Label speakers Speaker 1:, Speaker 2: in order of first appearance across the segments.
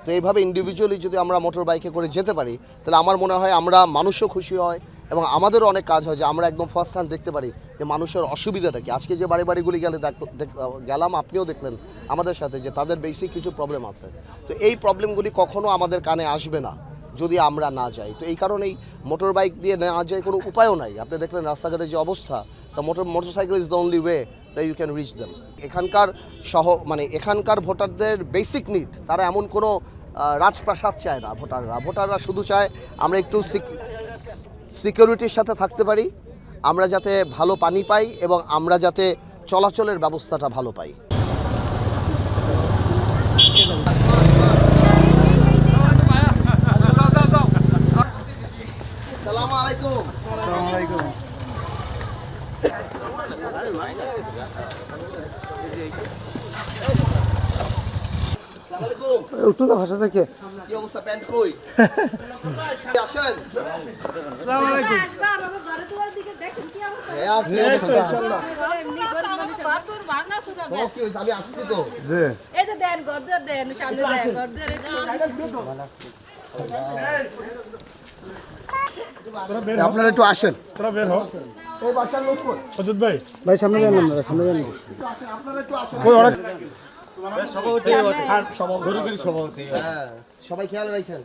Speaker 1: তো এইভাবে ইন্ডিভিজুয়ালি যদি আমরা মোটর বাইকে করে যেতে পারি তাহলে আমার মনে হয় আমরা মানুষও খুশি হয় এবং আমাদেরও অনেক কাজ হয় যে আমরা একদম ফার্স্ট হ্যান্ড দেখতে পারি যে মানুষের অসুবিধাটা কি। আজকে যে বাড়িগুলি গেলাম, আপনিও দেখলেন আমাদের সাথে যে তাদের বেসিক কিছু প্রবলেম আছে। তো এই প্রবলেমগুলি কখনো আমাদের কানে আসবে না যদি আমরা না যাই। তো এই কারণেই মোটর বাইক দিয়ে না যায় কোনো উপায়ও নাই। আপনি দেখলেন রাস্তাঘাটের যে অবস্থা, the motorcycle is the only way that you can reach them. এখানকার ভোটারদের বেসিক নিড, তারা এমন কোনো রাজপ্রাসাদ চায় না। ভোটাররা শুধু চায় আমরা একটু সিকিউরিটির সাথে থাকতে পারি, আমরা যাতে ভালো পানি পাই এবং আমরা যাতে চলাচলের ব্যবস্থাটা ভালো পাই। আসসালামু আলাইকুম।
Speaker 2: আসসালামু আলাইকুম। উঠো না ভাষা থেকে।
Speaker 1: কি অবস্থা, প্যান্ট কই? আসেন।
Speaker 2: আসসালামু আলাইকুম।
Speaker 1: আমি আসছি তো। আপনারা একটু আসেন।
Speaker 2: তোরা বের হও।
Speaker 1: এই বাসার লোক কই?
Speaker 2: অজিত ভাই।
Speaker 3: ভাই সামনে যান, আমরা সামনে যান।
Speaker 1: আপনারা একটু আসেন।
Speaker 2: কই ওরা?
Speaker 1: সভাপতি সভাপতি। হ্যাঁ, সবাই খেয়াল রাখেন।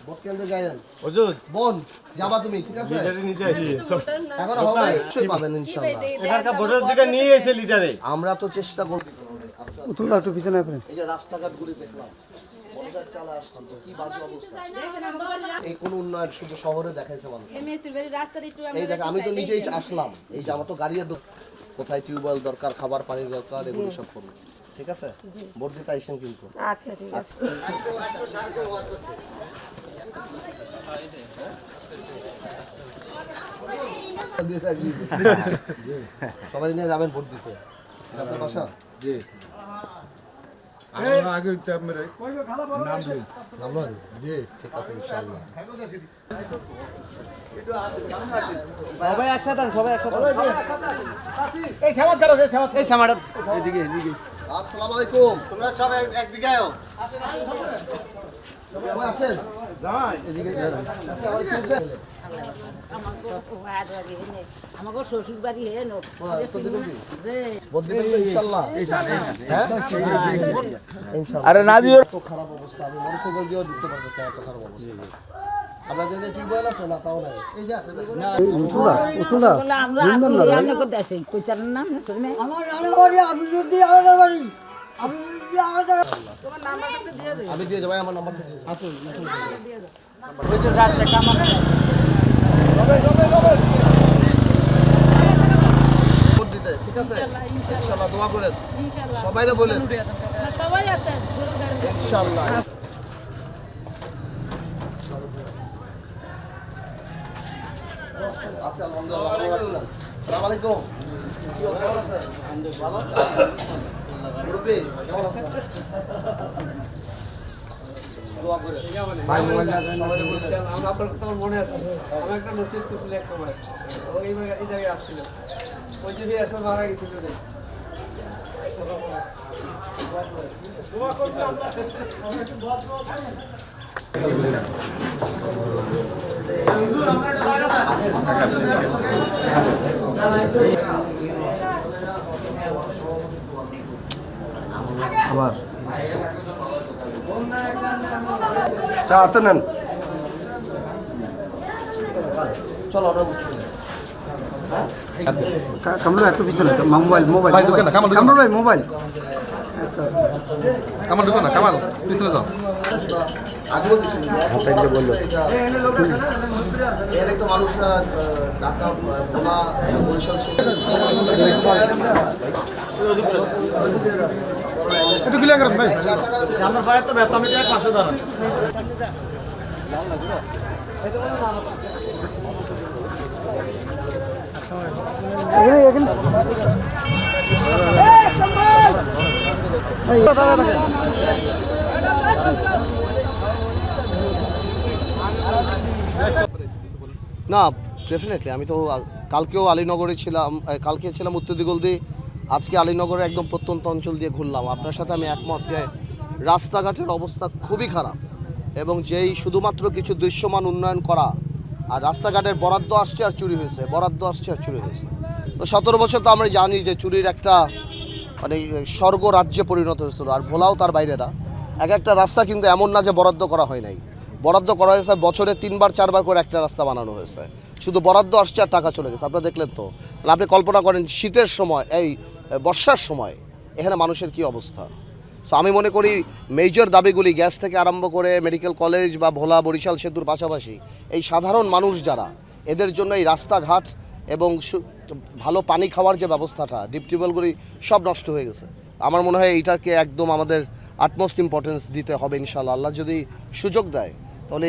Speaker 1: ভোট কেন্দ্রে যাবেন।
Speaker 4: হুজুর
Speaker 1: বোন যাবা তুমি, ঠিক আছে?
Speaker 4: লিটারে নিতে আসি
Speaker 1: এখন হবে, নিশ্চয়ই পাবেন ইনশাআল্লাহ।
Speaker 4: এখানকার ভোটার দিকে নিয়ে এসে লিটারে
Speaker 1: আমরা তো চেষ্টা করব।
Speaker 3: উঠুন না, একটু পিছনে আপনি।
Speaker 1: এই যে রাস্তাঘাটগুলি দেখলাম, মোটর চালা আসতাম তো কি বাজে অবস্থা। এই কোন উন্নয়ন শুধু শহরে দেখাইছে মানুষ। এই দেখ, আমি তো নিজেই আসলাম। এই যে আমার তো গাড়ির কোথায় টিউবওয়েল দরকার, খাবার পানির দরকার, এগুলো সব করবো। ঠিক আছে, ভোট দিতে আইসেন কিন্তু।
Speaker 5: আচ্ছা ঠিক আছে।
Speaker 1: সবাই নিয়ে যাবেন ভোট দিতে। আপনার বাসা?
Speaker 6: জি আগে
Speaker 1: নামলেন?
Speaker 6: জি
Speaker 1: ঠিক আছে ইনশাআল্লাহ।
Speaker 3: সবাই একসাথে, সবাই একসাথে।
Speaker 2: এই সামাদ ধরো, এই সামাদ।
Speaker 3: এদিকে এদিকে।
Speaker 1: আসসালামু আলাইকুম।
Speaker 4: তোমরা সব একদিকে আও
Speaker 1: কই আছেন?
Speaker 5: আমাকে শ্বশুর বাড়ি হে নো
Speaker 1: ভোট দিবেন তো ইনশাআল্লাহ? হ্যাঁ? ইনশাআল্লাহ।
Speaker 3: আরে না দিও।
Speaker 1: এত খারাপ অবস্থা, আমি মোটরসাইকেল দিয়েও ঢুকতে পারতেছি না, এত খারাপ অবস্থা। আপনাদের যে টিউবওয়েল আছে না, তাও নাই। এই যে আছে
Speaker 3: উঠুন না।
Speaker 5: বলে আমরা আসি রান্না করতে আসি কইতার নাম না শুনে
Speaker 7: আমার রান্না বাড়ি আমি যদি আলাদা বাড়ি আমি যদি আলাদা
Speaker 1: আমি দিয়ে যাবো, আমার নাম্বারটা দিয়ে যাবো।
Speaker 5: ওই তো রাত থেকে আমার
Speaker 1: ভোট দিতে, ঠিক আছে? ইনশাআল্লাহ দোয়া করেন, সবাইরে বলেন
Speaker 5: সবাই আছে
Speaker 1: ইনশাআল্লাহ। আছে আলহামদুলিল্লাহ, ভালো আছেন? আসসালামু আলাইকুম। কেমন আছেন? ভালো আছেন? মুরব্বি, কেমন আছেন? দোয়া করেন।
Speaker 3: ভাই মোবাইল
Speaker 1: সবাইরে বলেন।
Speaker 8: আমার মনে আছে আমার একটা নসিব তো ছিল এক সময় এই জায়গায় আসছিল ওই যে আসলে মারা গেছিল
Speaker 3: আবার চা হাতে নেন।
Speaker 1: চলো আমরা বুঝতে
Speaker 3: কামরুল একটু পিছনে। মোবাইল মোবাইল কামরুল ভাই মোবাইল।
Speaker 8: কামাল ঢুকো না কামাল পিছনে যাও
Speaker 1: আগেও দিচ্ছেন এর তো মানুষরা ঢাকা ভোলা বরিশাল
Speaker 2: একটু ক্লিয়ার করেন ভাই। আমার ভাই তো ব্যস্ত, আমি পাশে দাঁড়ান।
Speaker 1: না, ডেফিনেটলি। আমি তো কালকেও আলীনগরে ছিলাম, কালকে ছিলাম উত্তর দিগলদি, আজকে আলীনগরের একদম প্রত্যন্ত অঞ্চল দিয়ে ঘুরলাম। আপনার সাথে আমি একমত যে রাস্তাঘাটের অবস্থা খুবই খারাপ এবং যেই শুধুমাত্র কিছু দৃশ্যমান উন্নয়ন করা আর রাস্তাঘাটের বরাদ্দ আসছে আর চুরি হয়েছে, বরাদ্দ আসছে আর চুরি হয়েছে। তো 17 বছর তো আমরা জানি যে চুরির একটা মানে স্বর্গ রাজ্যে পরিণত হয়েছিল, আর ভোলাও তার বাইরে না। একটা রাস্তা কিন্তু এমন না যে বরাদ্দ করা হয় নাই, বরাদ্দ করা হয়েছে বছরে 3বার 4বার করে একটা রাস্তা বানানো হয়েছে, শুধু বরাদ্দ আসছে আর টাকা চলে গেছে। আপনারা দেখলেন তো, তাহলে আপনি কল্পনা করেন শীতের সময়, এই বর্ষার সময় এখানে মানুষের কি অবস্থা। সো আমি মনে করি মেজর দাবিগুলি গ্যাস থেকে আরম্ভ করে মেডিকেল কলেজ বা ভোলা বরিশাল সেতুর পাশাপাশি এই সাধারণ মানুষ যারা, এদের জন্য এই রাস্তাঘাট এবং ভালো পানি খাওয়ার যে ব্যবস্থাটা, ডিপ টিউবওয়েলগুলি সব নষ্ট হয়ে গেছে। আমার মনে হয় এইটাকে একদম আমাদের আটমোস্ট ইম্পর্টেন্স দিতে হবে ইনশাআল্লাহ। আল্লাহ যদি সুযোগ দেয় তাহলে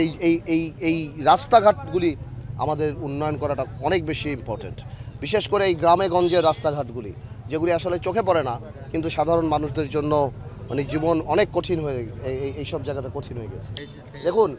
Speaker 1: এই রাস্তাঘাটগুলি আমাদের উন্নয়ন করাটা অনেক বেশি ইম্পর্টেন্ট, বিশেষ করে এই গ্রামে গঞ্জের রাস্তাঘাটগুলি যেগুলি আসলে চোখে পড়ে না, কিন্তু সাধারণ মানুষদের জন্য মানে জীবন অনেক কঠিন হয়ে এইসব জায়গাতে কঠিন হয়ে গেছে। দেখুন,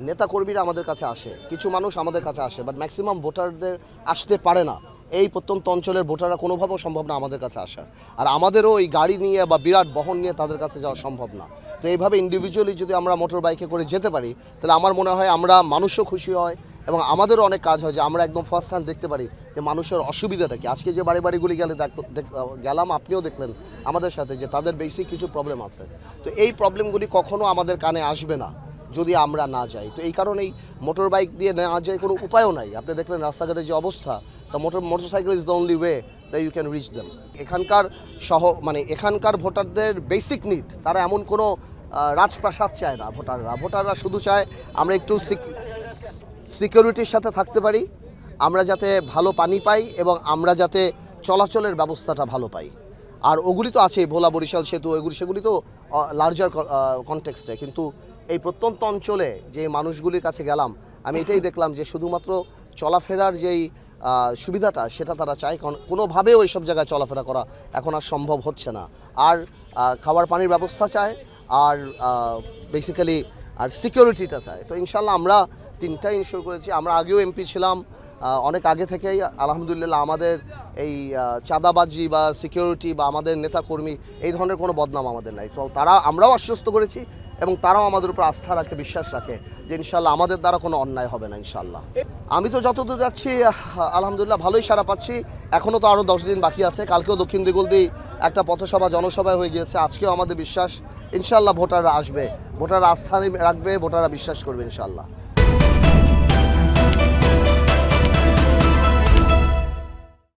Speaker 1: নেতাকর্মীরা আমাদের কাছে আসে, কিছু মানুষ আমাদের কাছে আসে, বাট ম্যাক্সিমাম ভোটারদের আসতে পারে না। এই প্রত্যন্ত অঞ্চলের ভোটাররা কোনোভাবেও সম্ভব না আমাদের কাছে আসার, আর আমাদেরও এই গাড়ি নিয়ে বা বিরাট বহন নিয়ে তাদের কাছে যাওয়া সম্ভব না। তো এইভাবে ইন্ডিভিজুয়ালি যদি আমরা মোটর বাইকে করে যেতে পারি তাহলে আমার মনে হয় আমরা মানুষও খুশি হয় এবং আমাদেরও অনেক কাজ হয় যে আমরা একদম ফার্স্ট হ্যান্ড দেখতে পারি যে মানুষের অসুবিধাটা কি। আজকে যে বাড়িগুলি গেলাম, আপনিও দেখলেন আমাদের সাথে যে তাদের বেসিক কিছু প্রবলেম আছে। তো এই প্রবলেমগুলি কখনো আমাদের কানে আসবে না যদি আমরা না যাই। তো এই কারণেই মোটর বাইক দিয়ে না যায় কোনো উপায়ও নাই। আপনি দেখলেন রাস্তাঘাটের যে অবস্থা, the motorcycle is the only way that you can reach them. এখানকার ভোটারদের বেসিক নিড, তারা এমন কোনো রাজপ্রাসাদ চায় না। ভোটাররা শুধু চায় আমরা একটু সিকিউরিটির সাথে থাকতে পারি, আমরা যাতে ভালো পানি পাই এবং আমরা যাতে চলাচলের ব্যবস্থাটা ভালো পাই। আর ওগুলি তো আছেই, ভোলা বরিশাল সেতু, সেগুলি তো লার্জার কনটেক্সটে। কিন্তু এই প্রত্যন্ত অঞ্চলে যে মানুষগুলির কাছে গেলাম, আমি এটাই দেখলাম যে শুধুমাত্র চলাফেরার যেই সুবিধাটা সেটা তারা চায়, কারণ কোনোভাবেও ওই সব জায়গায় চলাফেরা করা এখন আর সম্ভব হচ্ছে না। আর খাবার পানির ব্যবস্থা চায়, আর বেসিক্যালি আর সিকিউরিটিটা চায়। তো ইনশাল্লাহ আমরা তিনটাই ইনশিওর করেছি। আমরা আগেও এমপি ছিলাম, অনেক আগে থেকেই আলহামদুলিল্লাহ আমাদের এই চাঁদাবাজি বা সিকিউরিটি বা আমাদের নেতাকর্মী এই ধরনের কোনো বদনাম আমাদের নাই। তো আমরাও আশ্বস্ত করেছি এবং তারাও আমাদের উপর আস্থা রাখে, বিশ্বাস রাখে যে ইনশাল্লাহ আমাদের দ্বারা কোনো অন্যায় হবে না ইনশাল্লাহ। আমি তো যতদূর যাচ্ছি আলহামদুলিল্লাহ ভালোই সাড়া পাচ্ছি। এখনও তো আরও 10 দিন বাকি আছে। কালকেও দক্ষিণ দিগুলদি একটা পথসভা জনসভায় হয়ে গিয়েছে। আজকেও আমাদের বিশ্বাস ইনশাল্লাহ ভোটাররা আসবে, ভোটাররা আস্থা রাখবে, ভোটাররা বিশ্বাস করবে ইনশাল্লাহ।